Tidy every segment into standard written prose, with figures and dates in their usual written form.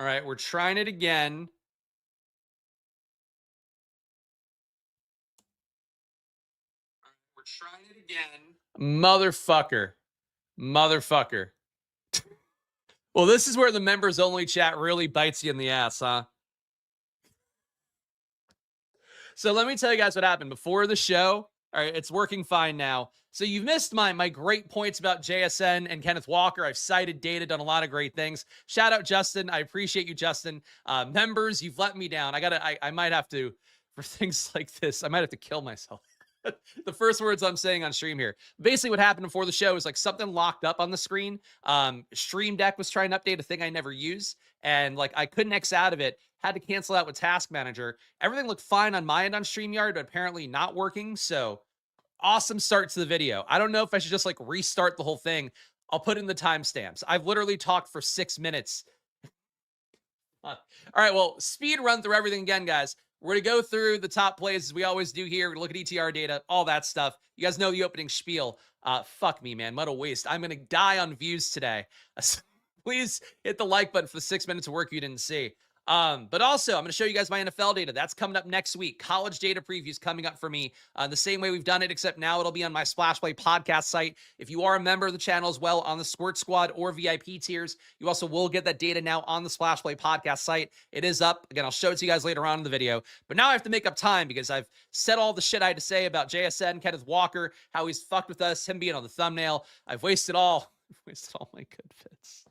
All right, we're trying it again. We're trying it again. Motherfucker. Motherfucker. Well, this is where the members only chat really bites you in the ass, huh? So let me tell you guys what happened before the show. All right, it's working fine now. So you've missed my great points about JSN and Kenneth Walker. I've cited data, done a lot of great things. Shout out Justin. I appreciate you, Justin. Members, you've let me down. I might have to, for things like this, I might have to kill myself. The first words I'm saying on stream here. Basically, what happened before the show is like something locked up on the screen. Stream Deck was trying to update a thing I never use, and like I couldn't X out of it. Had to cancel out with Task Manager. Everything looked fine on my end on StreamYard, but apparently not working. So awesome start to the video. I don't know if I should just like restart the whole thing. I'll put in the timestamps. I've literally talked for 6 minutes. All right, well, speed run through everything again, guys. We're going to go through the top plays as we always do here. We're going to look at ETR data, all that stuff. You guys know the opening spiel. Fuck me, man. What a waste. I'm going to die on views today. Please hit the like button for the 6 minutes of work you didn't see. But also, I'm going to show you guys my NFL data. That's coming up next week. College data previews coming up for me the same way we've done it, except now it'll be on my Splash Play podcast site. If you are a member of the channel as well on the Squirt Squad or VIP tiers, you also will get that data now on the Splash Play podcast site. It is up. Again, I'll show it to you guys later on in the video. But now I have to make up time because I've said all the shit I had to say about JSN, Kenneth Walker, how he's fucked with us, him being on the thumbnail. I've wasted all my good fits.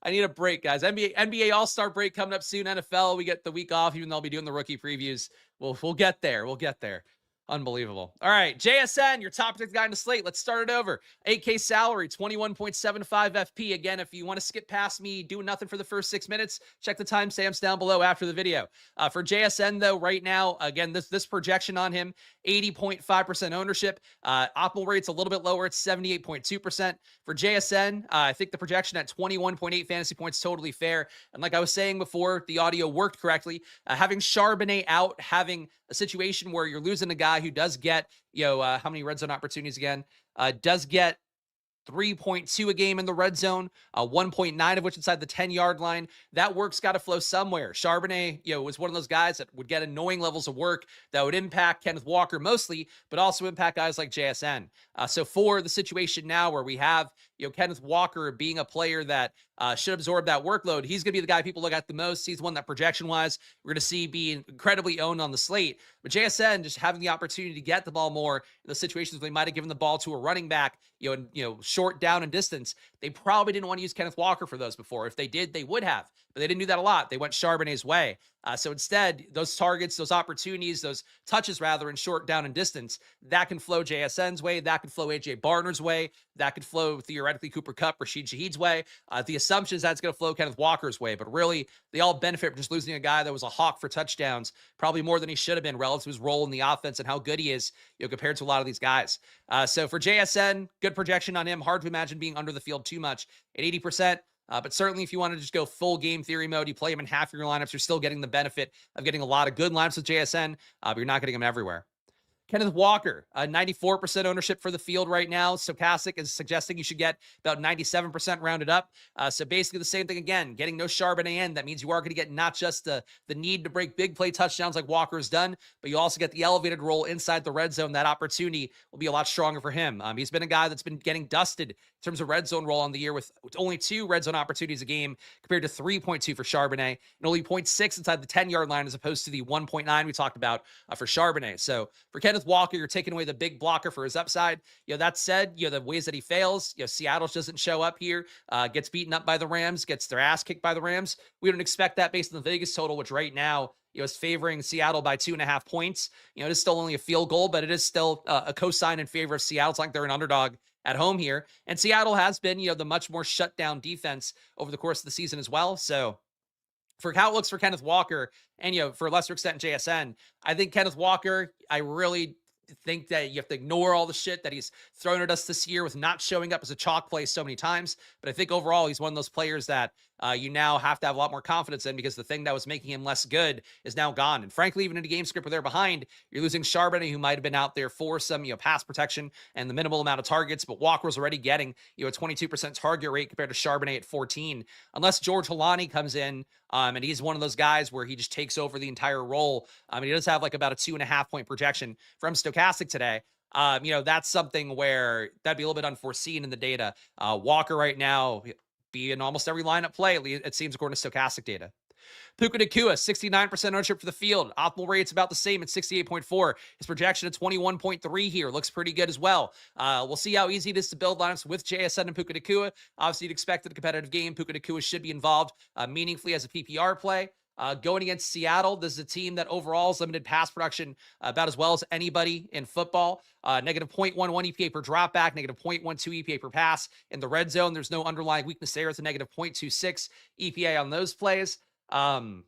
I need a break, guys. NBA All-Star break coming up soon. NFL, we get the week off, even though I'll be doing the rookie previews. We'll get there. We'll get there. Unbelievable. All right, JSN, your top pick guy in the slate. Let's start it over. 8K salary, 21.75 FP. Again, if you want to skip past me doing nothing for the first 6 minutes, check the timestamps down below after the video. For JSN, though, right now, again, this projection on him, 80.5% ownership. Optimal rate's a little bit lower. It's 78.2%. For JSN, I think the projection at 21.8 fantasy points totally fair. And like I was saying before, the audio worked correctly. Having Charbonnet out, having a situation where you're losing a guy who does get, how many red zone opportunities again? Does get 3.2 a game in the red zone, 1.9 of which inside the 10-yard line. That work's got to flow somewhere. Charbonnet, was one of those guys that would get annoying levels of work that would impact Kenneth Walker mostly, but also impact guys like JSN. So for the situation now where we have, Kenneth Walker being a player that should absorb that workload, he's going to be the guy people look at the most. He's one that projection-wise we're going to see being incredibly owned on the slate. But JSN just having the opportunity to get the ball more in the situations where they might have given the ball to a running back, short down and distance. They probably didn't want to use Kenneth Walker for those before. If they did, they would have. But they didn't do that a lot. They went Charbonnet's way. So instead, those targets, those opportunities, those touches rather in short down and distance, that can flow JSN's way. That could flow AJ Barner's way. That could flow theoretically Cooper Kupp, Rashid Shaheed's way. The assumption is that's going to flow Kenneth Walker's way. But really, they all benefit from just losing a guy that was a hawk for touchdowns, probably more than he should have been relative to his role in the offense and how good he is compared to a lot of these guys. So for JSN, good projection on him. Hard to imagine being under the field too much at 80%. But certainly if you want to just go full game theory mode, you play him in half of your lineups, you're still getting the benefit of getting a lot of good lineups with JSN, but you're not getting him everywhere. Kenneth Walker, 94% ownership for the field right now. Stochastic is suggesting you should get about 97% rounded up. So basically the same thing again, getting no Charbonnet in. That means you are going to get not just the need to break big play touchdowns like Walker has done, but you also get the elevated role inside the red zone. That opportunity will be a lot stronger for him. He's been a guy that's been getting dusted in terms of red zone role on the year with only 2 red zone opportunities a game compared to 3.2 for Charbonnet and only 0.6 inside the 10-yard line as opposed to the 1.9 we talked about for Charbonnet. So for Kenneth Walker, you're taking away the big blocker for his upside. That said, the ways that he fails, Seattle doesn't show up here, gets beaten up by the Rams, gets their ass kicked by the Rams. We don't expect that based on the Vegas total, which right now, is favoring Seattle by 2.5 points. It is still only a field goal, but it is still a cosign in favor of Seattle. It's like they're an underdog at home here. And Seattle has been, the much more shut down defense over the course of the season as well. So for how it looks for Kenneth Walker and, for a lesser extent, JSN, I think Kenneth Walker, I really think that you have to ignore all the shit that he's thrown at us this year with not showing up as a chalk play so many times. But I think overall, he's one of those players that you now have to have a lot more confidence in, because the thing that was making him less good is now gone. And frankly, even in a game script where they're behind, you're losing Charbonnet, who might have been out there for some, pass protection and the minimal amount of targets, but Walker's already getting, a 22% target rate compared to Charbonnet at 14. Unless George Holani comes in, and he's one of those guys where he just takes over the entire role. He does have like about a 2.5 point projection from Stochastic today. That's something where that'd be a little bit unforeseen in the data. Walker right now be in almost every lineup play, it seems, according to Stochastic data. Puka Nacua, 69% ownership for the field. Optimal rate's about the same at 68.4. His projection at 21.3 here looks pretty good as well. We'll see how easy it is to build lineups with JSN and Puka Nacua. Obviously, you'd expect in a competitive game, Puka Nacua should be involved meaningfully as a PPR play. Going against Seattle, this is a team that overall has limited pass production about as well as anybody in football. Negative 0.11 EPA per dropback, negative 0.12 EPA per pass. In the red zone, there's no underlying weakness there. It's a negative 0.26 EPA on those plays. Going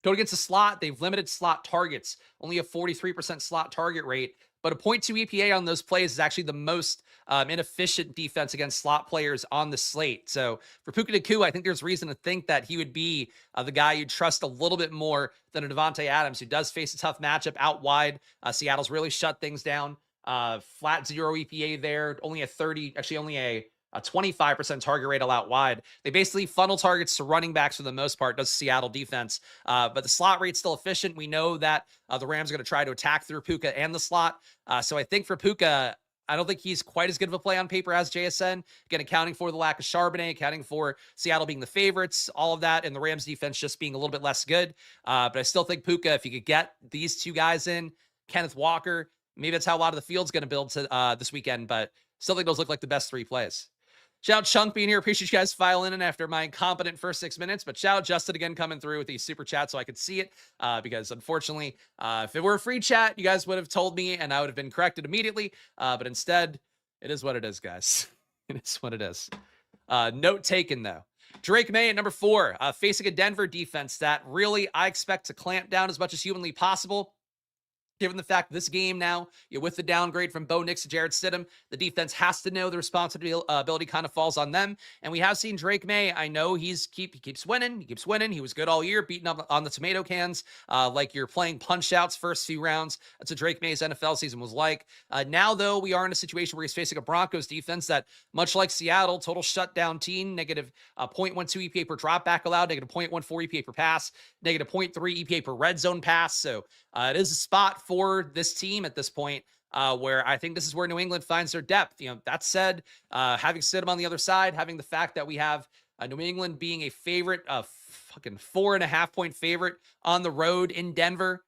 against the slot, they've limited slot targets, only a 43% slot target rate, but a 0.2 EPA on those plays is actually the most inefficient defense against slot players on the slate. So for Puka Nacua, I think there's reason to think that he would be the guy you'd trust a little bit more than a Devontae Adams, who does face a tough matchup out wide. Seattle's really shut things down. Flat 0 EPA there, only a 25% target rate out wide. They basically funnel targets to running backs for the most part, does Seattle defense. But the slot rate's still efficient. We know that the Rams are going to try to attack through Puka and the slot. So I think for Puka, I don't think he's quite as good of a play on paper as JSN. Again, accounting for the lack of Charbonnet, accounting for Seattle being the favorites, all of that, and the Rams defense just being a little bit less good. But I still think Puka, if you could get these two guys in, Kenneth Walker, maybe that's how a lot of the field's going to build to this weekend, but still think those look like the best three plays. Shout out Chunk being here. Appreciate you guys filing in after my incompetent first 6 minutes. But shout out Justin again coming through with the super chat so I could see it. Because unfortunately, if it were a free chat, you guys would have told me and I would have been corrected immediately. But instead, it is what it is, guys. It is what it is. Note taken, though. Drake May at number 4, facing a Denver defense that really I expect to clamp down as much as humanly possible. Given the fact this game now, with the downgrade from Bo Nix to Jarrett Stidham, the defense has to know the responsibility kind of falls on them. And we have seen Drake May. I know he keeps winning. He keeps winning. He was good all year, beating up on the tomato cans, like you're playing punch outs first few rounds. That's what Drake May's NFL season was like. Now, though, we are in a situation where he's facing a Broncos defense that, much like Seattle, total shutdown team, negative 0.12 EPA per dropback allowed, negative 0.14 EPA per pass, negative 0.3 EPA per red zone pass. So it is a spot for this team at this point, where I think this is where New England finds their depth. That said, having Stidham on the other side, having the fact that we have New England being a favorite, fucking 4.5 point favorite on the road in Denver.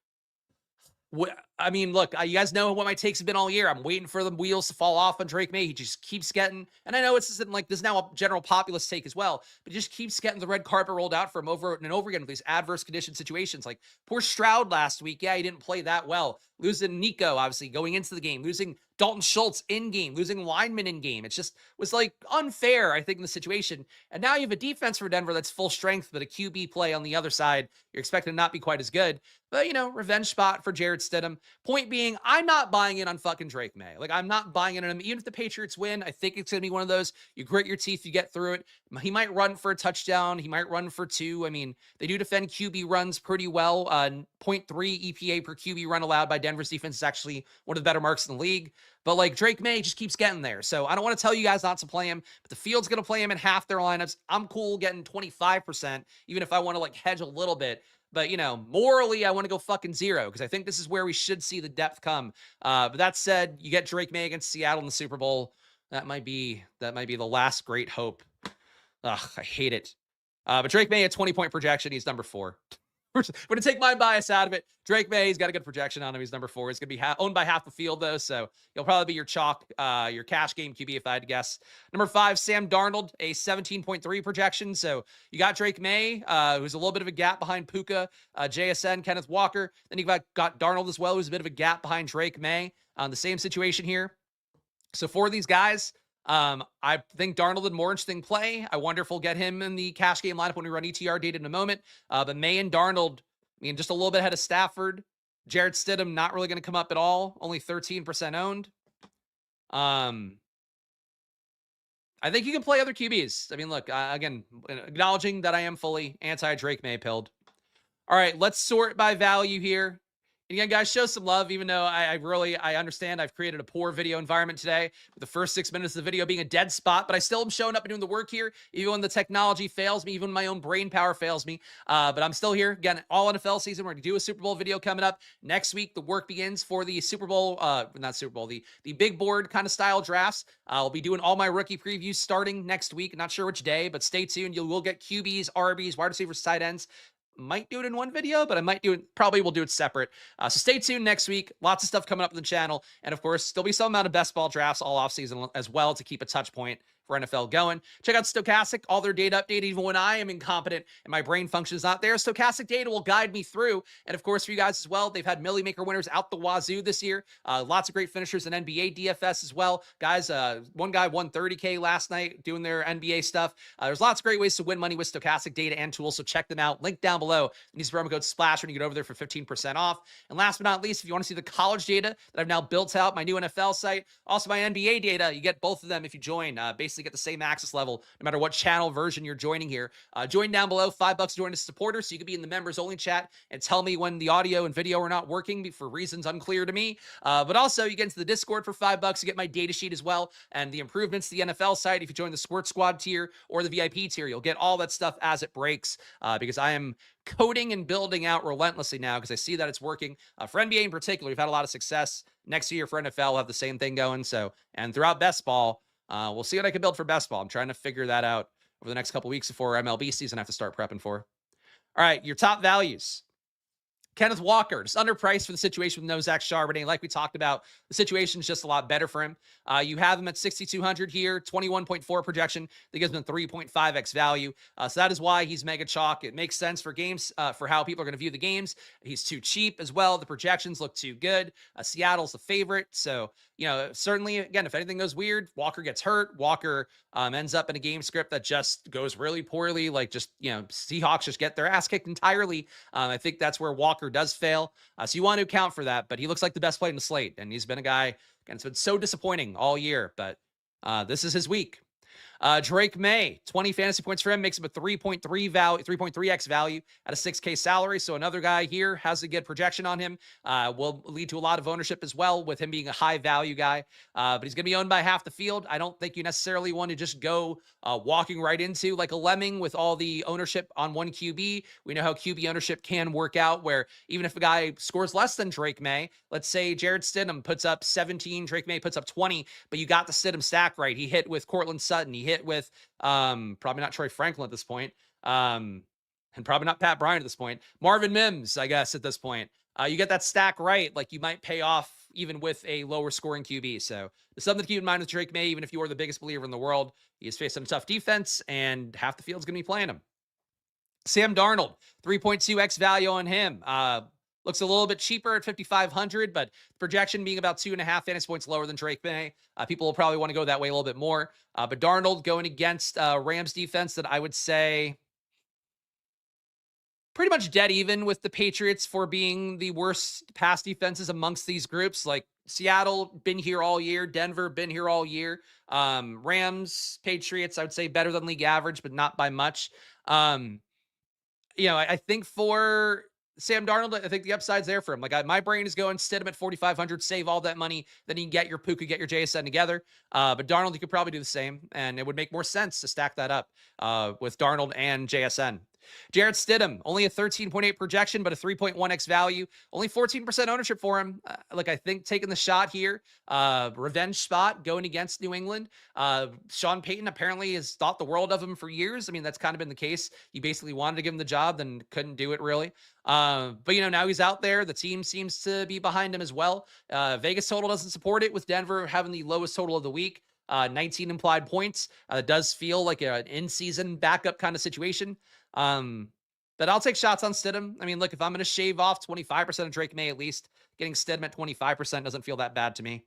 I mean, look, you guys know what my takes have been all year. I'm waiting for the wheels to fall off on Drake May. He just keeps getting, and I know this isn't like, this is now a general populist take as well, but just keeps getting the red carpet rolled out for him over and over again with these adverse condition situations. Like poor Stroud last week. Yeah, he didn't play that well. Losing Nico, obviously, going into the game, losing Dalton Schultz in game, losing linemen in game. It just was like unfair, I think, in the situation. And now you have a defense for Denver that's full strength, but a QB play on the other side, you're expecting to not be quite as good. But, revenge spot for Jarrett Stidham. Point being, I'm not buying in on fucking Drake May. Like, I'm not buying in on him. Even if the Patriots win, I think it's going to be one of those, you grit your teeth, you get through it. He might run for a touchdown. He might run for 2. I mean, they do defend QB runs pretty well. 0.3 EPA per QB run allowed by Denver's defense is actually one of the better marks in the league. But like Drake May just keeps getting there. So I don't want to tell you guys not to play him, but the field's going to play him in half their lineups. I'm cool getting 25%, even if I want to like hedge a little bit. But, morally, I want to go fucking 0 because I think this is where we should see the depth come. But that said, you get Drake May against Seattle in the Super Bowl. That might be the last great hope. Ugh, I hate it. But Drake May, a 20-point projection. He's number 4. We're going to take my bias out of it. Drake May, he's got a good projection on him. He's number 4. He's going to be owned by half the field, though, so he'll probably be your chalk, your cash game QB, if I had to guess. Number 5, Sam Darnold, a 17.3 projection. So you got Drake May, who's a little bit of a gap behind Puka, JSN, Kenneth Walker. Then you got Darnold as well, who's a bit of a gap behind Drake May. The same situation here. So for these guys, I think Darnold had more interesting play. I wonder if we'll get him in the cash game lineup when we run ETR data in a moment. But May and Darnold, just a little bit ahead of Stafford. Jarrett Stidham, not really going to come up at all. Only 13% owned. I think you can play other QBs. I mean, look, again, acknowledging that I am fully anti-Drake May pilled. All right, let's sort by value here. And again, guys, show some love, even though I understand I've created a poor video environment today with the first 6 minutes of the video being a dead spot, but I still am showing up and doing the work here, even when the technology fails me, even when my own brain power fails me. But I'm still here. Again, all NFL season. We're going to do a Super Bowl video coming up. Next week, the work begins for the Super Bowl, not Super Bowl, the big board kind of style drafts. I'll be doing all my rookie previews starting next week. Not sure which day, but stay tuned. You will get QBs, RBs, wide receivers, tight ends. Might do it in one video, but I might do it, probably will do it separate. So stay tuned next week. Lots of stuff coming up on the channel. And of course, there'll be some amount of best ball drafts all offseason as well to keep a touch point for NFL going. Check out Stochastic, all their data updated. Even when I am incompetent and my brain function is not there, Stochastic data will guide me through. And of course, for you guys as well, they've had Millie Maker winners out the wazoo this year. Lots of great finishers in NBA DFS as well. Guys, one guy won 30K last night doing their NBA stuff. There's lots of great ways to win money with Stochastic data and tools, so check them out. Link down below. Use promo code SPLASH when you get over there for 15% off. And last but not least, if you want to see the college data that I've now built out, my new NFL site, also my NBA data, you get both of them if you join. Basically get the same access level, no matter what channel version you're joining here. Join down below, $5 to join as a supporter, so you can be in the members only chat and tell me when the audio and video are not working for reasons unclear to me. But also you get into the Discord for $5. You get my data sheet as well, and the improvements to the NFL site. If you join the Squirt Squad tier or the VIP tier, you'll get all that stuff as it breaks, because I am coding and building out relentlessly now because I see that it's working. For NBA in particular, we've had a lot of success. Next year for NFL, we'll have the same thing going. So, and throughout best ball, we'll see what I can build for best ball. I'm trying to figure that out over the next couple weeks before MLB season I have to start prepping for. All right, your top values. Kenneth Walker, just underpriced for the situation with no Zach Charbonnet. Like we talked about, the situation is just a lot better for him. You have him at 6,200 here, 21.4 projection. That gives him 3.5x value. So that is why he's mega chalk. It makes sense for games, for how people are going to view the games. He's too cheap as well. The projections look too good. Seattle's the favorite. So, you know, certainly, again, if anything goes weird, Walker gets hurt. Walker ends up in a game script that just goes really poorly. Like just, you know, Seahawks just get their ass kicked entirely. I think that's where Walker does fail. So you want to account for that, but he looks like the best play in the slate. And he's been a guy, again, it's been so disappointing all year, but this is his week. Drake May, 20 fantasy points for him, makes him a 3.3x value at a 6K salary. So another guy here has a good projection on him. Will lead to a lot of ownership as well with him being a high value guy. But he's going to be owned by half the field. I don't think you necessarily want to just go walking right into like a lemming with all the ownership on one QB. We know how QB ownership can work out, where even if a guy scores less than Drake May, let's say Jared Stidham puts up 17, Drake May puts up 20, but you got the Stidham stack right. He hit with Cortland Sutton. He hit with probably not Troy Franklin at this point, and probably not Pat Bryant at this point. Marvin Mims, I guess, at this point. You get that stack right, like you might pay off even with a lower scoring QB. So there's something to keep in mind with Drake May, even if you are the biggest believer in the world. He is facing a tough defense, and half the field's going to be playing him. Sam Darnold, 3.2x value on him. Looks a little bit cheaper at 5,500, but projection being about 2.5 fantasy points lower than Drake May. People will probably want to go that way a little bit more. But Darnold going against Rams defense that I would say pretty much dead even with the Patriots for being the worst pass defenses amongst these groups. Like Seattle, been here all year. Denver, been here all year. Rams, Patriots, I would say better than league average, but not by much. You know, I think for Sam Darnold, I think the upside's there for him. Like my brain is going Stidham at 4,500, save all that money, then you can get your Puka, get your JSN together. But Darnold, you could probably do the same, and it would make more sense to stack that up with Darnold and JSN. Jarrett Stidham, only a 13.8 projection, but a 3.1x value. Only 14% ownership for him. Look, I think taking the shot here, revenge spot going against New England. Sean Payton apparently has thought the world of him for years. I mean, that's kind of been the case. He basically wanted to give him the job, then couldn't do it really. But, you know, now he's out there. The team seems to be behind him as well. Vegas total doesn't support it with Denver having the lowest total of the week. 19 implied points. It does feel like an in-season backup kind of situation. But I'll take shots on Stidham. I mean, look, if I'm going to shave off 25% of Drake May, at least getting Stidham at 25% doesn't feel that bad to me.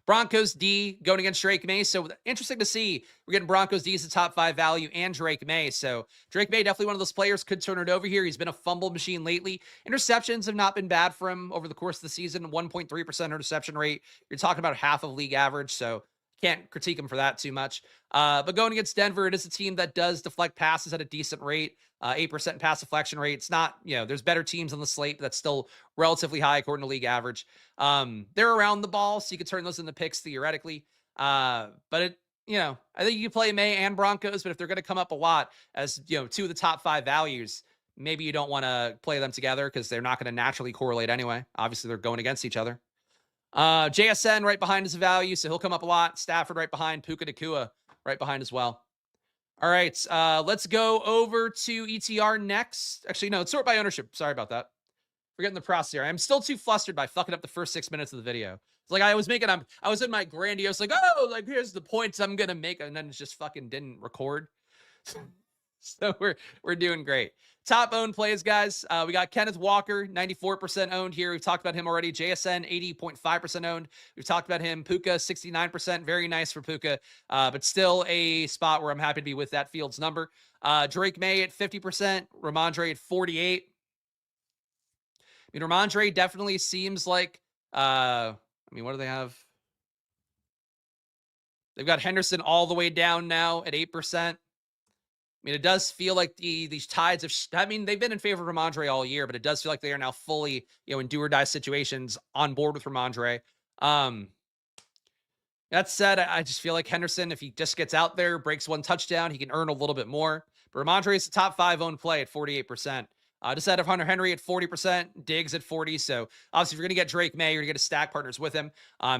Broncos D going against Drake May. So interesting to see. We're getting Broncos D as the top 5 value and Drake May. So Drake May, definitely one of those players, could turn it over here. He's been a fumble machine lately. Interceptions have not been bad for him over the course of the season. 1.3% interception rate. You're talking about half of league average. So can't critique them for that too much. But going against Denver, it is a team that does deflect passes at a decent rate, 8% pass deflection rate. It's not, there's better teams on the slate, but that's still relatively high according to league average. They're around the ball, so you could turn those into picks theoretically. But I think you can play May and Broncos, but if they're going to come up a lot as, two of the top 5 values, maybe you don't want to play them together because they're not going to naturally correlate anyway. Obviously, they're going against each other. JSN right behind is a value, so he'll come up a lot. Stafford right behind. Puka Nacua right behind as well. All right, let's go over to ETR next. Actually, no, it's sort by ownership. Sorry about that. Forgetting the process here. I'm still too flustered by fucking up the first 6 minutes of the video. It's like I was in my grandiose, like, here's the points I'm gonna make, and then it just fucking didn't record. So we're doing great. Top owned plays, guys. We got Kenneth Walker, 94% owned here. We've talked about him already. JSN, 80.5% owned. We've talked about him. Puka, 69%. Very nice for Puka, but still a spot where I'm happy to be with that Fields number. Drake May at 50%. Ramondre at 48%. Ramondre definitely seems like, what do they have? They've got Henderson all the way down now at 8%. It does feel like these tides of, they've been in favor of Ramondre all year, but it does feel like they are now fully, in do or die situations on board with Ramondre. That said, I just feel like Henderson, if he just gets out there, breaks one touchdown, he can earn a little bit more. But Ramondre is the top 5 owned play at 48%. Just out of Hunter Henry at 40%, Diggs at 40%. So obviously, if you're going to get Drake May, you're going to get a stack partners with him.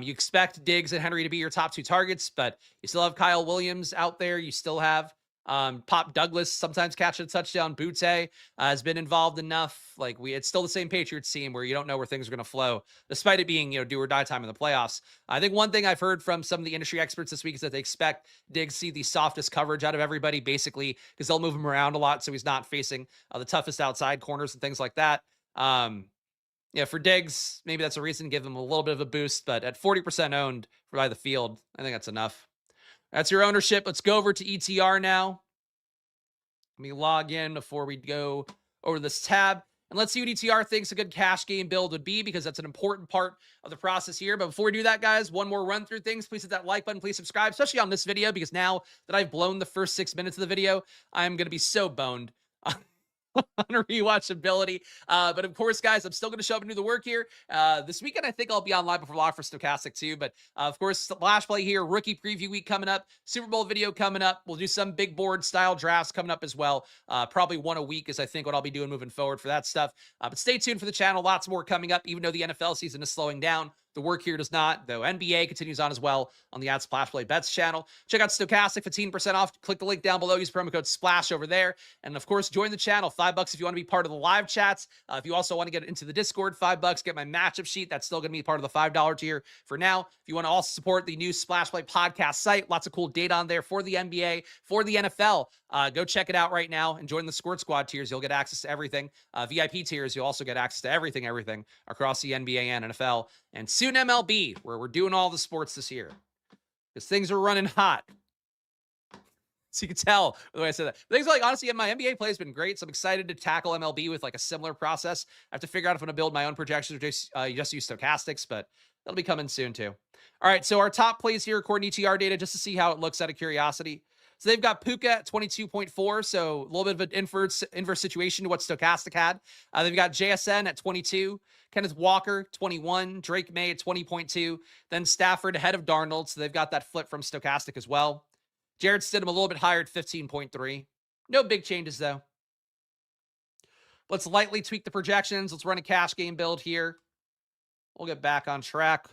You expect Diggs and Henry to be your top 2 targets, but you still have Kyle Williams out there. You still have Pop Douglas sometimes catching a touchdown. Butte has been involved enough. It's still the same Patriots team where you don't know where things are going to flow, despite it being, do or die time in the playoffs. I think one thing I've heard from some of the industry experts this week is that they expect Diggs to see the softest coverage out of everybody, basically, because they'll move him around a lot. So he's not facing the toughest outside corners and things like that. For Diggs, maybe that's a reason to give him a little bit of a boost, but at 40% owned by the field, I think that's enough. That's your ownership. Let's go over to ETR now. Let me log in before we go over this tab. And let's see what ETR thinks a good cash game build would be, because that's an important part of the process here. But before we do that, guys, one more run through things. Please hit that like button. Please subscribe, especially on this video, because now that I've blown the first 6 minutes of the video, I'm going to be so boned on rewatchability. But of course, guys, I'm still going to show up and do the work here. This weekend, I think I'll be on live before live for Stochastic too. But of course, last play here, rookie preview week coming up, Super Bowl video coming up. We'll do some big board style drafts coming up as well. Probably one a week is I think what I'll be doing moving forward for that stuff. But stay tuned for the channel. Lots more coming up, even though the NFL season is slowing down. The work here does not, though. NBA continues on as well on the Splash Play Bets channel. Check out Stochastic, 15% off. Click the link down below. Use promo code SPLASH over there. And of course, join the channel. $5 if you want to be part of the live chats. If you also want to get into the Discord, $5. Get my matchup sheet. That's still going to be part of the $5 tier for now. If you want to also support the new Splash Play podcast site, lots of cool data on there for the NBA, for the NFL. Go check it out right now and join the Squirt Squad tiers. You'll get access to everything. VIP tiers, you'll also get access to everything across the NBA and NFL. And soon MLB, where we're doing all the sports this year, because things are running hot. So you can tell the way I said that. Things honestly, my NBA play has been great, so I'm excited to tackle MLB with a similar process. I have to figure out if I'm going to build my own projections or just use stochastics, but that'll be coming soon too. All right, so our top plays here according to ETR data, just to see how it looks out of curiosity. So they've got Puka at 22.4, so a little bit of an inverse situation to what Stochastic had. They've got JSN at 22, Kenneth Walker, 21, Drake May at 20.2, then Stafford ahead of Darnold, so they've got that flip from Stochastic as well. Jared Stidham a little bit higher at 15.3. No big changes, though. Let's lightly tweak the projections. Let's run a cash game build here. We'll get back on track.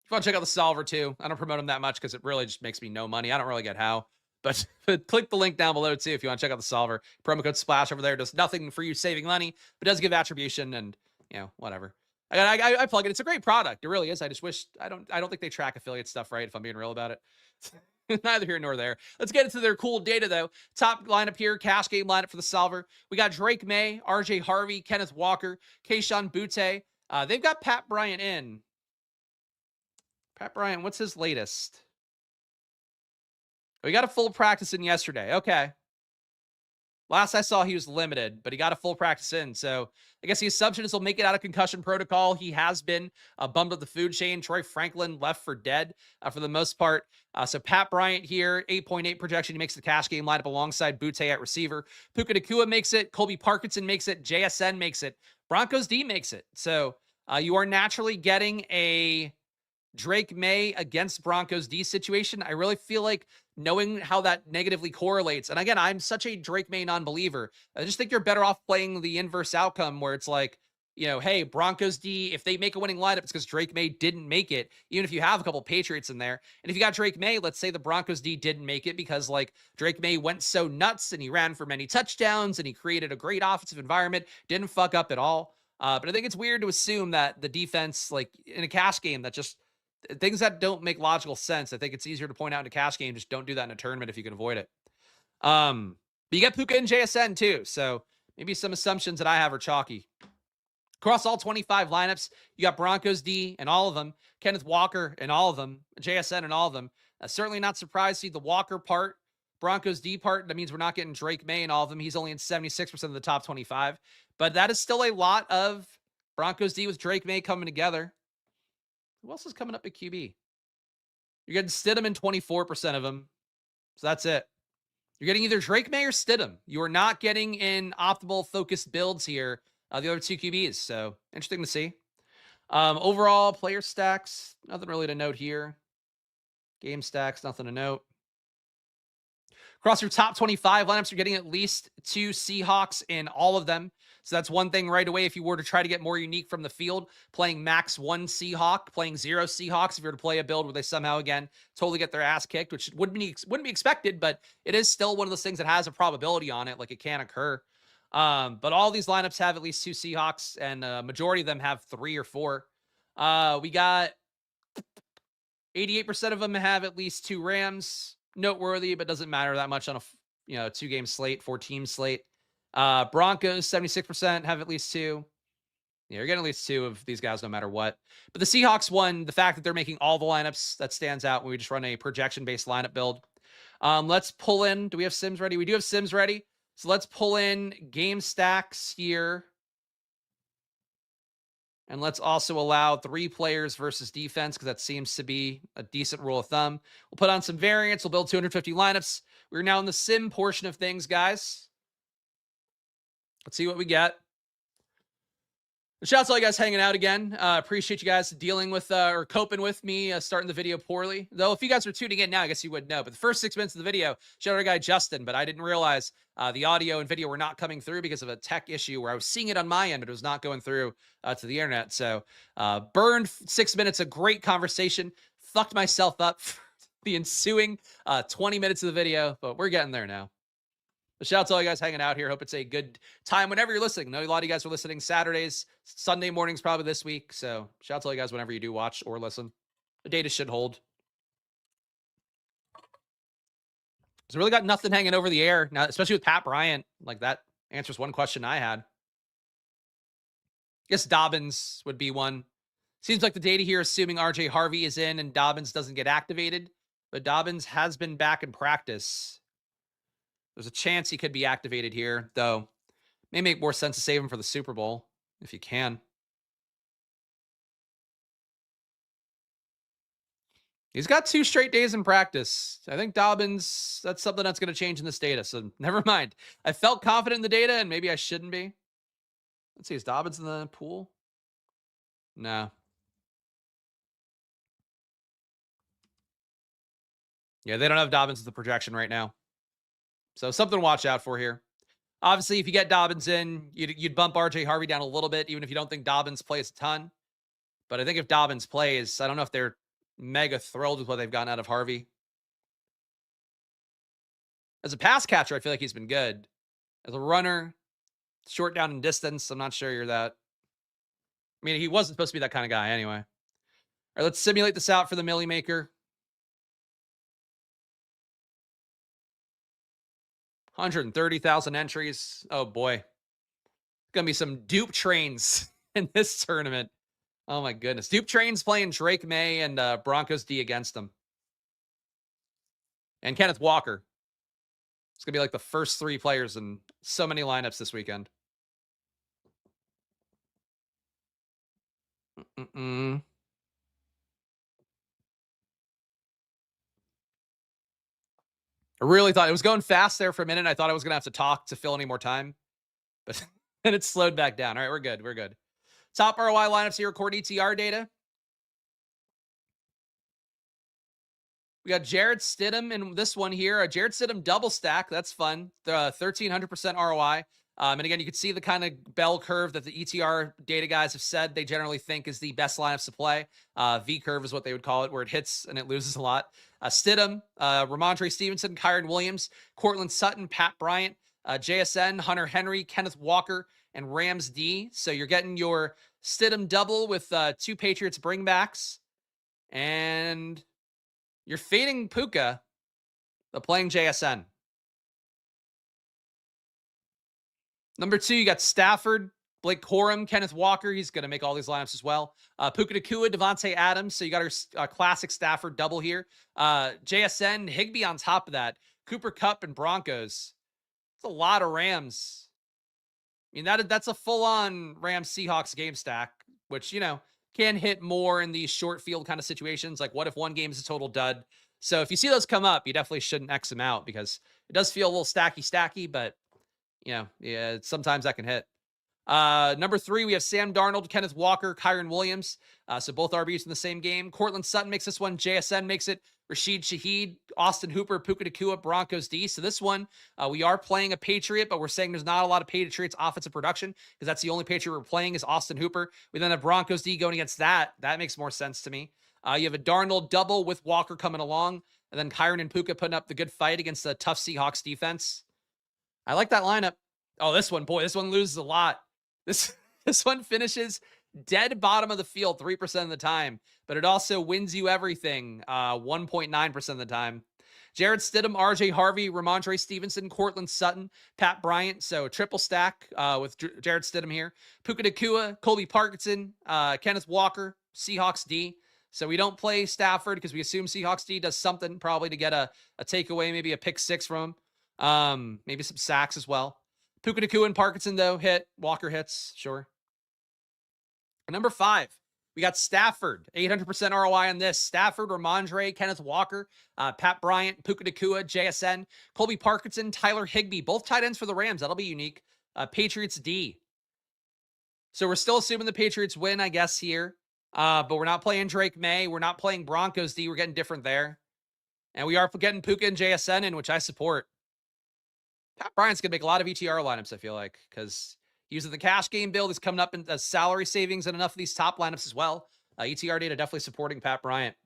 If you want to check out the solver too, I don't promote him that much because it really just makes me no money. I don't really get how, but click the link down below too if you want to check out the solver. Promo code SPLASH over there does nothing for you saving money, but does give attribution and whatever. I plug it. It's a great product. It really is. I just wish I don't think they track affiliate stuff right, if I'm being real about it. Neither here nor there. Let's get into their cool data, though. Top lineup here, cash game lineup for the solver. We got Drake May, RJ Harvey, Kenneth Walker, Kayshon Butte. They've got Pat Bryant in. Pat Bryant, what's his latest? We got a full practice in yesterday. Okay. Last I saw, he was limited, but he got a full practice in. So I guess the assumption is he'll make it out of concussion protocol. He has been bumped up the food chain. Troy Franklin left for dead for the most part. So Pat Bryant here, 8.8 projection. He makes the cash game lineup alongside Butte at receiver. Puka Nacua makes it. Colby Parkinson makes it. JSN makes it. Broncos D makes it. So you are naturally getting a Drake May against Broncos D situation. I really feel like knowing how that negatively correlates. And again, I'm such a Drake May non-believer. I just think you're better off playing the inverse outcome where it's like, you know, hey, Broncos D, if they make a winning lineup, it's because Drake May didn't make it, even if you have a couple Patriots in there. And if you got Drake May, let's say the Broncos D didn't make it because like Drake May went so nuts and he ran for many touchdowns and he created a great offensive environment, didn't fuck up at all. But I think it's weird to assume that the defense, like in a cash game, that just things that don't make logical sense. I think it's easier to point out in a cash game. Just don't do that in a tournament if you can avoid it. But you get Puka and JSN too. So maybe some assumptions that I have are chalky. Across all 25 lineups, you got Broncos D and all of them, Kenneth Walker and all of them, JSN and all of them. Certainly not surprised to see the Walker part, Broncos D part. That means we're not getting Drake May and all of them. He's only in 76% of the top 25. But that is still a lot of Broncos D with Drake May coming together. Who else is coming up at QB? You're getting Stidham in 24% of them. So that's it. You're getting either Drake May or Stidham. You are not getting in optimal focused builds here. The other two QBs. So interesting to see. Overall player stacks, nothing really to note here. Game stacks, nothing to note. Across your top 25 lineups, you're getting at least 2 Seahawks in all of them. So that's one thing right away. If you were to try to get more unique from the field, playing max 1 Seahawk, playing 0 Seahawks, if you were to play a build where they somehow, again, totally get their ass kicked, which wouldn't be expected, but it is still one of those things that has a probability on it, like it can occur. But all these lineups have at least 2 Seahawks, and a majority of them have 3 or 4. We got 88% of them have at least 2 Rams. Noteworthy, but doesn't matter that much on a 2-game slate, 4-team slate. Broncos 76% have at least 2. Yeah, you're getting at least 2 of these guys no matter what. But the Seahawks one, the fact that they're making all the lineups, that stands out when we just run a projection-based lineup build. Let's pull in. Do we have Sims ready? We do have Sims ready. So let's pull in game stacks here. And let's also allow 3 players versus defense because that seems to be a decent rule of thumb. We'll put on some variants. We'll build 250 lineups. We're now in the sim portion of things, guys. Let's see what we get. Shout out to all you guys hanging out again. Appreciate you guys dealing with or coping with me starting the video poorly. Though if you guys are tuning in now, I guess you would know. But the first 6 minutes of the video, shout out to our guy Justin. But I didn't realize the audio and video were not coming through because of a tech issue where I was seeing it on my end, but it was not going through to the internet. So burned 6 minutes of great conversation. Fucked myself up for the ensuing 20 minutes of the video. But we're getting there now. Shout out to all you guys hanging out here. Hope it's a good time whenever you're listening. I know a lot of you guys are listening Saturdays, Sunday mornings probably this week. So shout out to all you guys whenever you do watch or listen. The data should hold. So really got nothing hanging over the air now, especially with Pat Bryant. Like that answers one question I had. I guess Dobbins would be one. Seems like the data here, assuming RJ Harvey is in and Dobbins doesn't get activated, but Dobbins has been back in practice. There's a chance he could be activated here, though. May make more sense to save him for the Super Bowl, if you can. He's got 2 straight days in practice. I think Dobbins, that's something that's going to change in this data, so never mind. I felt confident in the data, and maybe I shouldn't be. Let's see, is Dobbins in the pool? No. Yeah, they don't have Dobbins as the projection right now. So something to watch out for here. Obviously, if you get Dobbins in, you'd bump RJ Harvey down a little bit, even if you don't think Dobbins plays a ton. But I think if Dobbins plays, I don't know if they're mega thrilled with what they've gotten out of Harvey. As a pass catcher, I feel like he's been good. As a runner, short down in distance, I'm not sure you're that. I mean, he wasn't supposed to be that kind of guy anyway. All right, let's simulate this out for the Millie Maker. 130,000 entries. Oh boy. Gonna be some dupe trains in this tournament. Oh my goodness. Dupe trains playing Drake May and Broncos D against them. And Kenneth Walker. It's going to be like the first 3 players in so many lineups this weekend. I really thought it was going fast there for a minute. I thought I was going to have to talk to fill any more time, but then it slowed back down. All right, we're good. We're good. Top ROI lineups here, according to ETR data. We got Jared Stidham in this one here. A Jared Stidham double stack. That's fun. The 1,300% ROI. And again, you can see the kind of bell curve that the ETR data guys have said they generally think is the best lineups to play. V curve is what they would call it, where it hits and it loses a lot. Stidham, Ramondre Stevenson, Kyron Williams, Cortland Sutton, Pat Bryant, JSN, Hunter Henry, Kenneth Walker, and Rams D. So you're getting your Stidham double with 2 Patriots bringbacks. And you're fading Puka, but playing JSN. Number 2, you got Stafford, Blake Corum, Kenneth Walker. He's going to make all these lineups as well. Puka Nacua, Devontae Adams. So you got our classic Stafford double here. JSN, Higbee on top of that. Cooper Kupp and Broncos. It's a lot of Rams. I mean, that's a full-on Rams-Seahawks game stack, which, you know, can hit more in these short field kind of situations. Like, what if one game is a total dud? So if you see those come up, you definitely shouldn't X them out because it does feel a little stacky, but, you know, yeah, sometimes that can hit. Number 3, we have Sam Darnold, Kenneth Walker, Kyron Williams. So both RBs in the same game. Cortland Sutton makes this one. JSN makes it. Rashid Shaheed, Austin Hooper, Puka Nacua, Broncos D. So this one, we are playing a Patriot, but we're saying there's not a lot of Patriots offensive production because that's the only Patriot we're playing is Austin Hooper. We then have Broncos D going against that. That makes more sense to me. You have a Darnold double with Walker coming along, and then Kyron and Puka putting up the good fight against the tough Seahawks defense. I like that lineup. Oh, this one loses a lot. This one finishes dead bottom of the field 3% of the time, but it also wins you everything 1.9% of the time. Jared Stidham, RJ Harvey, Ramondre Stevenson, Cortland Sutton, Pat Bryant. So triple stack with Jared Stidham here. Puka Nacua, Colby Parkinson, Kenneth Walker, Seahawks D. So we don't play Stafford because we assume Seahawks D does something probably to get a takeaway, maybe a pick 6 from him. Maybe some sacks as well. Puka Nacua and Parkinson, though, hit. Walker hits, sure. Number 5, we got Stafford, 800% ROI on this. Stafford, Ramondre, Kenneth Walker, Pat Bryant, Puka Nacua, JSN, Colby Parkinson, Tyler Higbee, both tight ends for the Rams. That'll be unique. Patriots D. So we're still assuming the Patriots win, I guess, here. But we're not playing Drake May. We're not playing Broncos D. We're getting different there. And we are getting Puka and JSN in, which I support. Pat Bryant's going to make a lot of ETR lineups, I feel like, because using the cash game build is coming up in salary savings and enough of these top lineups as well. ETR data definitely supporting Pat Bryant.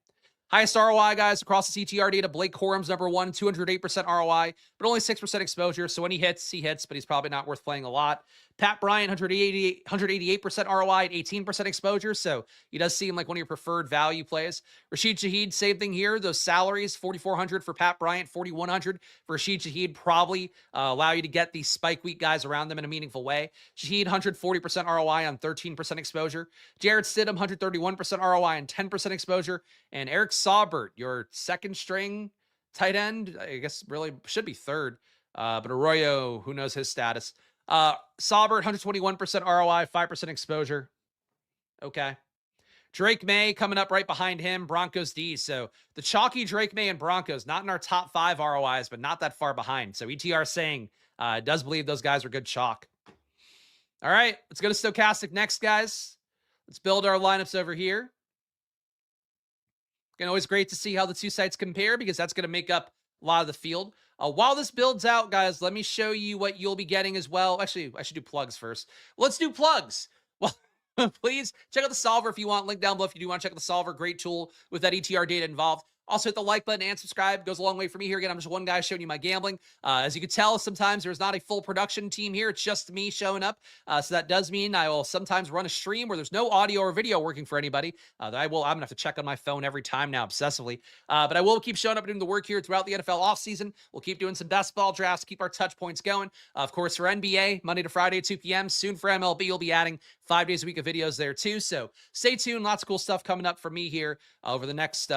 Highest ROI, guys, across this ETR data. Blake Corum's number 1, 208% ROI, but only 6% exposure. So when he hits, but he's probably not worth playing a lot. Pat Bryant, 188% ROI at 18% exposure. So he does seem like one of your preferred value plays. Rashid Shaheed, same thing here. Those salaries, $4,400 for Pat Bryant, $4,100 for Rashid Shaheed, probably allow you to get these spike week guys around them in a meaningful way. Shaheed, 140% ROI on 13% exposure. Jared Stidham, 131% ROI on 10% exposure. And Eric Saubert, your second string tight end, I guess really should be third. But Arroyo, who knows his status. Saubert, 121% ROI, 5% exposure. Okay. Drake May coming up right behind him, Broncos D. So the chalky Drake May and Broncos, not in our top 5 ROIs, but not that far behind. So ETR saying does believe those guys are good chalk. All right, let's go to Stochastic next, guys. Let's build our lineups over here. Again, always great to see how the two sites compare because that's going to make up a lot of the field. While this builds out, guys, let me show you what you'll be getting as well. Actually, I should do plugs first. Let's do plugs. Well, please check out the solver if you want. Link down below if you do want to check out the solver. Great tool with that ETR data involved. Also, hit the like button and subscribe. Goes a long way for me here. Again, I'm just one guy showing you my gambling. As you can tell, sometimes there's not a full production team here. It's just me showing up. So that does mean I will sometimes run a stream where there's no audio or video working for anybody. I'm going to have to check on my phone every time now, obsessively. But I will keep showing up and doing the work here throughout the NFL offseason. We'll keep doing some best ball drafts, keep our touch points going. Of course, for NBA, Monday to Friday at 2 p.m. Soon for MLB, you'll be adding 5 days a week of videos there too. So stay tuned. Lots of cool stuff coming up for me here over the next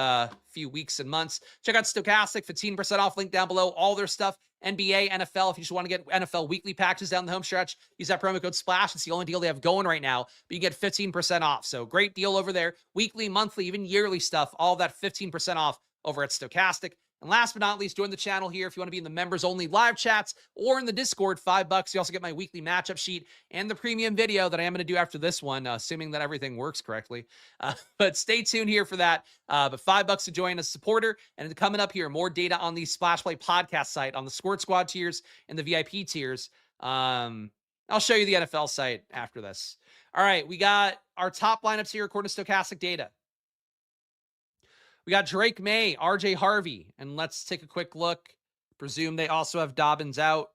few weeks weeks and months. Check out Stochastic, 15% off, link down below, all their stuff. NBA, NFL, if you just want to get NFL weekly packages down the home stretch, use that promo code SPLASH. It's the only deal they have going right now, but you get 15% off. So great deal over there. Weekly, monthly, even yearly stuff, all that 15% off over at Stochastic. And last but not least, join the channel here if you want to be in the members-only live chats or in the Discord, $5. You also get my weekly matchup sheet and the premium video that I am going to do after this one, assuming that everything works correctly. But stay tuned here for that. But $5 to join as a supporter. And coming up here, more data on the Splash Play podcast site on the Squirt Squad tiers and the VIP tiers. I'll show you the NFL site after this. All right, we got our top lineups here according to Stochastic data. We got Drake May, RJ Harvey, and let's take a quick look. Presume they also have Dobbins out.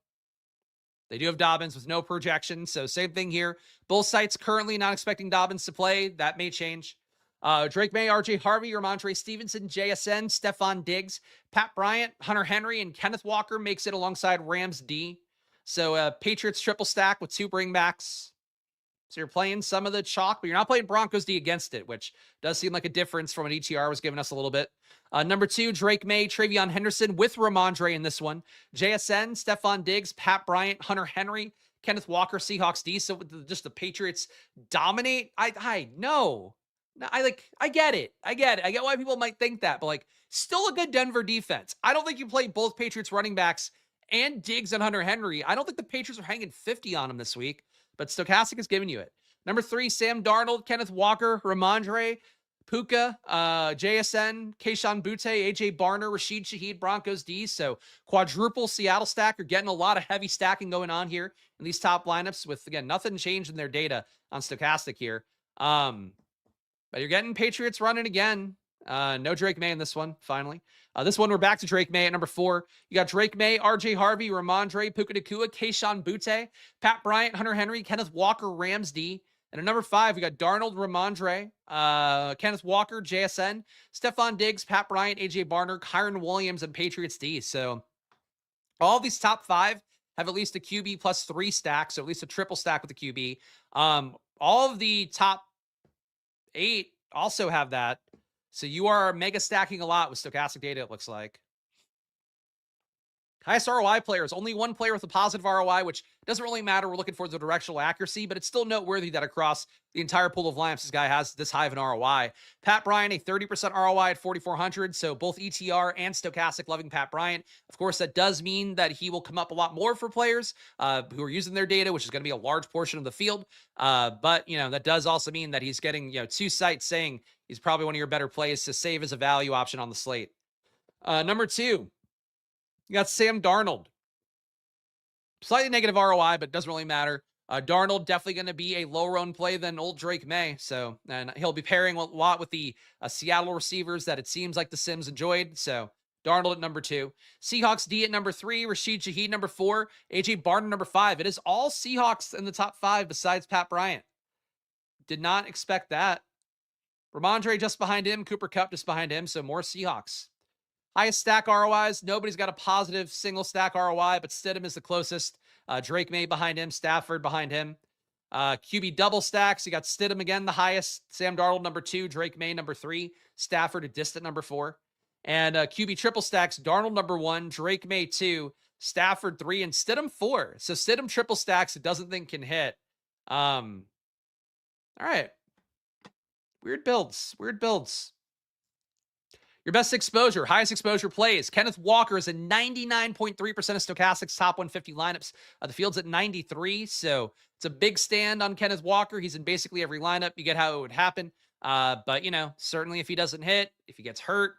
They do have Dobbins with no projection, so same thing here. Both sites currently not expecting Dobbins to play. That may change. Drake May, RJ Harvey, Ramondre Stevenson, JSN, Stephon Diggs, Pat Bryant, Hunter Henry, and Kenneth Walker makes it alongside Rams D. So Patriots triple stack with 2 bringbacks. So you're playing some of the chalk, but you're not playing Broncos D against it, which does seem like a difference from what ETR was giving us a little bit. Number 2, Drake May, Travion Henderson with Ramondre in this one. JSN, Stephon Diggs, Pat Bryant, Hunter Henry, Kenneth Walker, Seahawks D. So just the Patriots dominate. I get it. I get why people might think that, but like still a good Denver defense. I don't think you play both Patriots running backs and Diggs and Hunter Henry. I don't think the Patriots are hanging 50 on them this week. But Stochastic is giving you it. Number 3, Sam Darnold, Kenneth Walker, Ramondre, Puka, JSN, Kayshon Boutte, AJ Barner, Rashid Shaheed, Broncos D. So quadruple Seattle stack. You're getting a lot of heavy stacking going on here in these top lineups with, again, nothing changed in their data on Stochastic here. But you're getting Patriots running again. No Drake May in this one, finally. This one, we're back to Drake May at number 4. You got Drake May, RJ Harvey, Ramondre, Puka Nacua, Kayshon Boutte, Pat Bryant, Hunter Henry, Kenneth Walker, Rams D. And at number 5, we got Darnold, Ramondre, Kenneth Walker, JSN, Stephon Diggs, Pat Bryant, AJ Barner, Kyron Williams, and Patriots D. So all these top 5 have at least a QB plus 3 stacks, so at least a triple stack with a QB. All of the top 8 also have that. So you are mega stacking a lot with Stochastic data, it looks like. Highest ROI players, only one player with a positive ROI, which doesn't really matter. We're looking for the directional accuracy, but it's still noteworthy that across the entire pool of lineups, this guy has this high of an ROI. Pat Bryant, a 30% ROI at 4,400. So both ETR and Stochastic loving Pat Bryant. Of course, that does mean that he will come up a lot more for players who are using their data, which is going to be a large portion of the field. But, that does also mean that he's getting, 2 sites saying he's probably one of your better plays to save as a value option on the slate. Number 2. You got Sam Darnold. Slightly negative ROI, but doesn't really matter. Darnold definitely going to be a lower-owned play than old Drake May. So, and he'll be pairing a lot with the Seattle receivers that it seems like the Sims enjoyed. So, Darnold at number 2. Seahawks D at number 3. Rashid Shaheed number 4. AJ Barner number 5. It is all Seahawks in the top 5 besides Pat Bryant. Did not expect that. Ramondre just behind him. Cooper Kupp just behind him. So, more Seahawks. Highest stack ROIs. Nobody's got a positive single stack ROI, but Stidham is the closest. Drake May behind him. Stafford behind him. QB double stacks. You got Stidham again, the highest. Sam Darnold, number 2. Drake May, number 3. Stafford, a distant number 4. And QB triple stacks. Darnold, number 1. Drake May, 2. Stafford, 3. And Stidham, 4. So Stidham triple stacks it doesn't think can hit. All right. Weird builds. Your best exposure, highest exposure plays. Kenneth Walker is a 99.3% of Stochastic's top 150 lineups. The field's at 93, so it's a big stand on Kenneth Walker. He's in basically every lineup. You get how it would happen. But, certainly if he doesn't hit, if he gets hurt,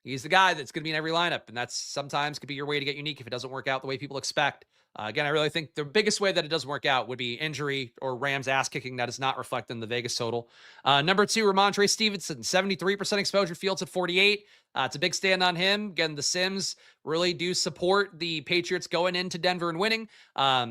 he's the guy that's going to be in every lineup, and that's sometimes could be your way to get unique if it doesn't work out the way people expect. Again, I really think the biggest way that it doesn't work out would be injury or Rams ass kicking that is not reflected in the Vegas total. Number 2, Ramondre Stevenson, 73% exposure, fields at 48. It's a big stand on him. Again, the Sims really do support the Patriots going into Denver and winning.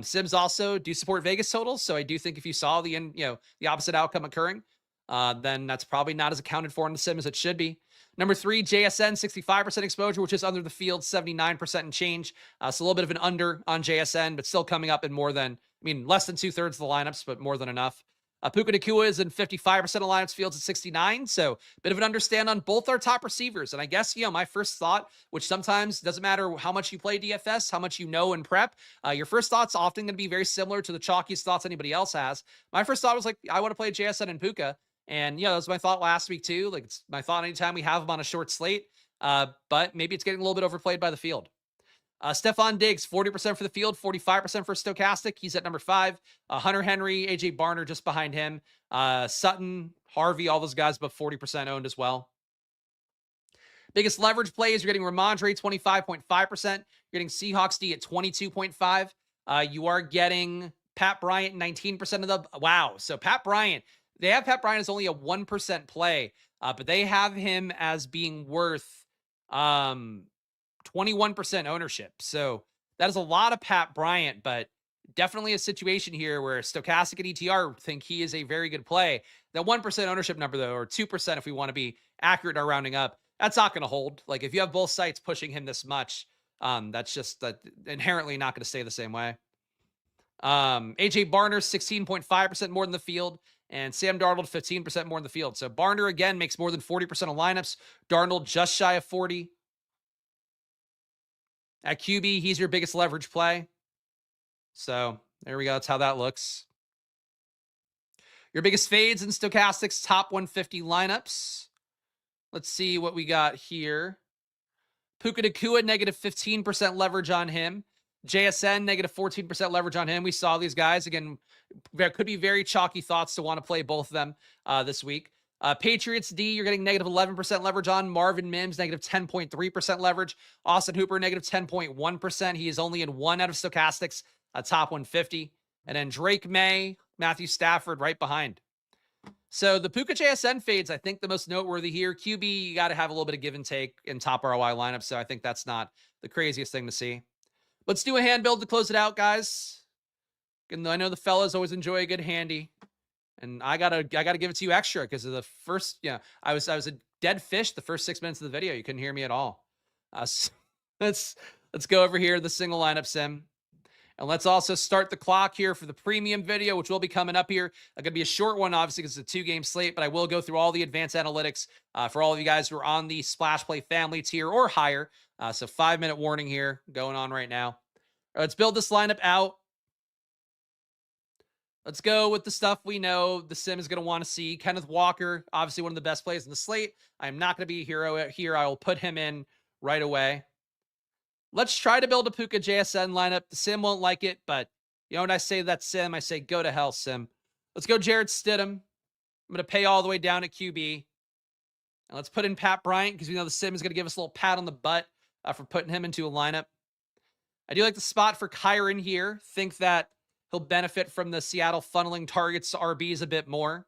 Sims also do support Vegas totals, so I do think if you saw the opposite outcome occurring, then that's probably not as accounted for in the Sim as it should be. Number 3, JSN, 65% exposure, which is under the field, 79% and change. So a little bit of an under on JSN, but still coming up in more than, less than 2/3 of the lineups, but more than enough. Puka Nacua is in 55% of lineups, Fields at 69. So bit of an understand on both our top receivers. And I guess, my first thought, which sometimes doesn't matter how much you play DFS, how much you know in prep, your first thought's often going to be very similar to the chalkiest thoughts anybody else has. My first thought was like, I want to play JSN and Puka. And that was my thought last week too. Like, it's my thought anytime we have them on a short slate. But maybe it's getting a little bit overplayed by the field. Stephon Diggs, 40% for the field, 45% for Stochastic. He's at number 5. Hunter Henry, AJ Barner just behind him. Sutton, Harvey, all those guys above 40% owned as well. Biggest leverage plays, you're getting Ramondre, 25.5%. You're getting Seahawks D at 22.5. You are getting Pat Bryant, 19% of the... Wow. So Pat Bryant, they have Pat Bryant as only a 1% play, but they have him as being worth 21% ownership. So that is a lot of Pat Bryant, but definitely a situation here where Stochastic and ETR think he is a very good play. That 1% ownership number, though, or 2% if we want to be accurate in our rounding up, that's not going to hold. Like, if you have both sites pushing him this much, that's just inherently not going to stay the same way. AJ Barner, 16.5% more than the field, and Sam Darnold, 15% more than the field. So Barner, again, makes more than 40% of lineups. Darnold, just shy of 40. At QB, he's your biggest leverage play. So there we go. That's how that looks. Your biggest fades in Stochastic's top 150 lineups. Let's see what we got here. Puka Nacua, negative 15% leverage on him. JSN, negative 14% leverage on him. We saw these guys. Again, there could be very chalky thoughts to want to play both of them this week. Patriots D, you're getting negative 11% leverage on. Marvin Mims, negative 10.3% leverage. Austin Hooper, negative 10.1%. He is only in 1 out of Stochastic's top 150. And then Drake May, Matthew Stafford right behind. So the Puka JSN fades, I think the most noteworthy here. QB, you got to have a little bit of give and take in top ROI lineup. So I think that's not the craziest thing to see. Let's do a hand build to close it out, guys. And I know the fellas always enjoy a good handy. And I gotta give it to you extra because of the first, I was a dead fish the first 6 minutes of the video. You couldn't hear me at all. So let's go over here to the single lineup sim. And let's also start the clock here for the premium video, which will be coming up here. Going to be a short one, obviously, because it's a 2-game slate, but I will go through all the advanced analytics for all of you guys who are on the Splash Play family tier or higher. So 5-minute warning here going on right now. All right, let's build this lineup out. Let's go with the stuff we know the sim is going to want to see. Kenneth Walker, obviously one of the best plays in the slate. I'm not going to be a hero here. I will put him in right away. Let's try to build a Puka JSN lineup. The sim won't like it, but when I say that sim, I say go to hell, sim. Let's go Jarrett Stidham. I'm going to pay all the way down at QB. And let's put in Pat Bryant because we know the sim is going to give us a little pat on the butt for putting him into a lineup. I do like the spot for Kyron here. Think that he'll benefit from the Seattle funneling targets to RBs a bit more.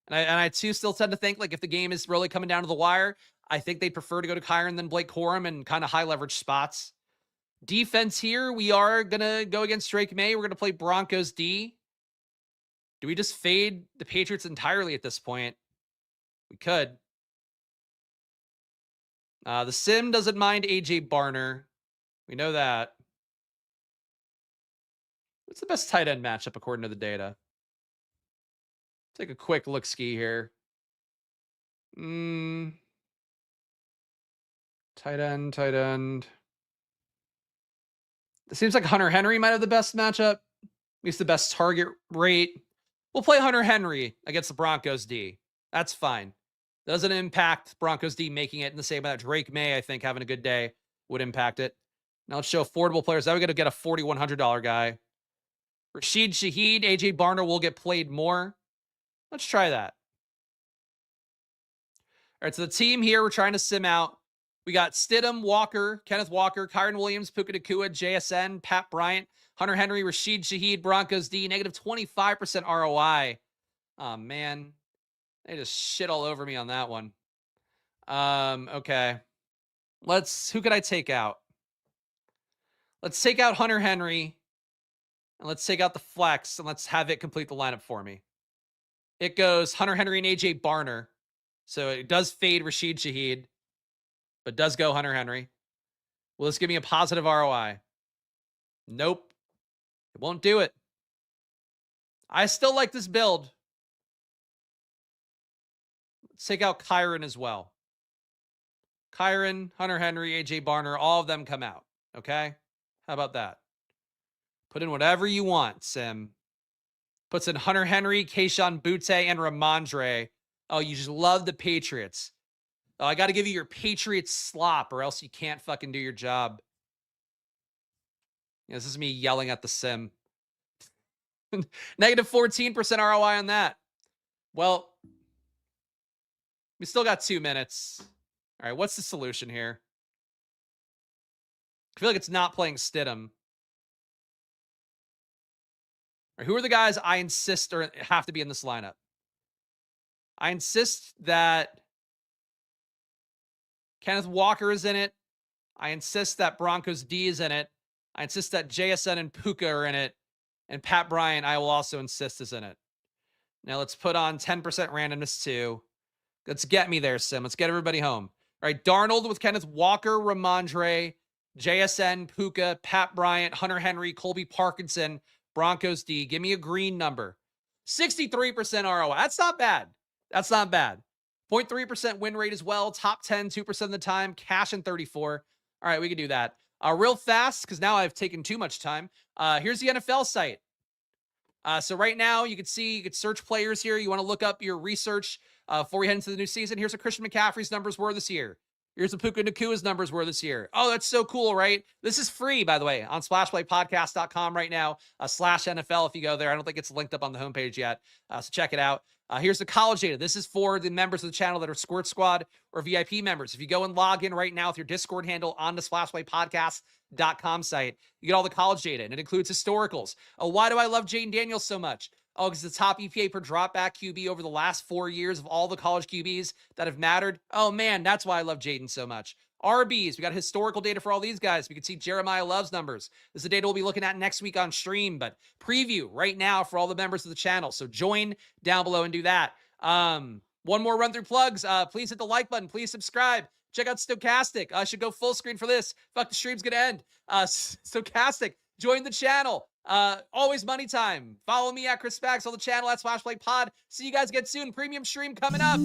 And I too still tend to think, like, if the game is really coming down to the wire, I think they'd prefer to go to Kyron than Blake Corum and kind of high leverage spots. Defense here, we are going to go against Drake May. We're going to play Broncos D. Do we just fade the Patriots entirely at this point? We could. The sim doesn't mind AJ Barner. We know that. What's the best tight end matchup according to the data? Take a quick look-ski here. Tight end. It seems like Hunter Henry might have the best matchup. At least the best target rate. We'll play Hunter Henry against the Broncos D. That's fine. Doesn't impact Broncos D making it in the same way that Drake May, I think, having a good day would impact it. Now let's show affordable players. Now we got to get a $4,100 guy. Rashid Shaheed, AJ Barner will get played more. Let's try that. All right, so the team here we're trying to sim out. We got Stidham, Walker, Kenneth Walker, Kyron Williams, Puka Nacua, JSN, Pat Bryant, Hunter Henry, Rashid Shaheed, Broncos D, negative 25% ROI. Oh, man. They just shit all over me on that one. Okay. Who could I take out? Let's take out Hunter Henry. And let's take out the flex, and let's have it complete the lineup for me. It goes Hunter Henry and AJ Barner. So it does fade Rashid Shaheed, but does go Hunter Henry. Will this give me a positive ROI? Nope. It won't do it. I still like this build. Let's take out Kyron as well. Kyron, Hunter Henry, AJ Barner, all of them come out. Okay? How about that? Put in whatever you want, Sim. Puts in Hunter Henry, Kayshon Boutte, and Ramondre. Oh, you just love the Patriots. Oh, I got to give you your Patriots slop or else you can't fucking do your job. Yeah, this is me yelling at the Sim. Negative 14% ROI on that. Well, we still got 2 minutes. All right, what's the solution here? I feel like it's not playing Stidham. Or who are the guys I insist or have to be in this lineup? I insist that Kenneth Walker is in it. I insist that Broncos D is in it. I insist that JSN and Puka are in it. And Pat Bryant, I will also insist, is in it. Now let's put on 10% randomness too. Let's get me there, Sim. Let's get everybody home. All right, Darnold with Kenneth Walker, Ramondre, JSN, Puka, Pat Bryant, Hunter Henry, Colby Parkinson, Broncos D. Give me a green number. 63% ROI. That's not bad. That's not bad. 0.3% win rate as well. Top 10, 2% of the time. Cash in 34. All right, we can do that. Real fast, because now I've taken too much time. Here's the NFL site. So right now, you can search players here. You want to look up your research before we head into the new season. Here's what Christian McCaffrey's numbers were this year. Here's what Puka Nakua's numbers were this year. Oh, that's so cool, right? This is free, by the way, on splashplaypodcast.com right now, /NFL if you go there. I don't think it's linked up on the homepage yet, so check it out. Here's the college data. This is for the members of the channel that are Squirt Squad or VIP members. If you go and log in right now with your Discord handle on the splashplaypodcast.com site, you get all the college data, and it includes historicals. Oh, why do I love Jaden Daniels so much? Oh, because the top EPA per dropback QB over the last 4 years of all the college QBs that have mattered. Oh, man, that's why I love Jaden so much. RBs, we got historical data for all these guys. We can see Jeremiah Love's numbers. This is the data we'll be looking at next week on stream, but preview right now for all the members of the channel. So join down below and do that. One more run through plugs. Please hit the like button. Please subscribe. Check out Stochastic. I should go full screen for this. Fuck, the stream's gonna end. Stochastic, join the channel. Always money time. Follow me at Chris Spags on the channel at Splashplay Pod. See you guys again soon. Premium stream coming up.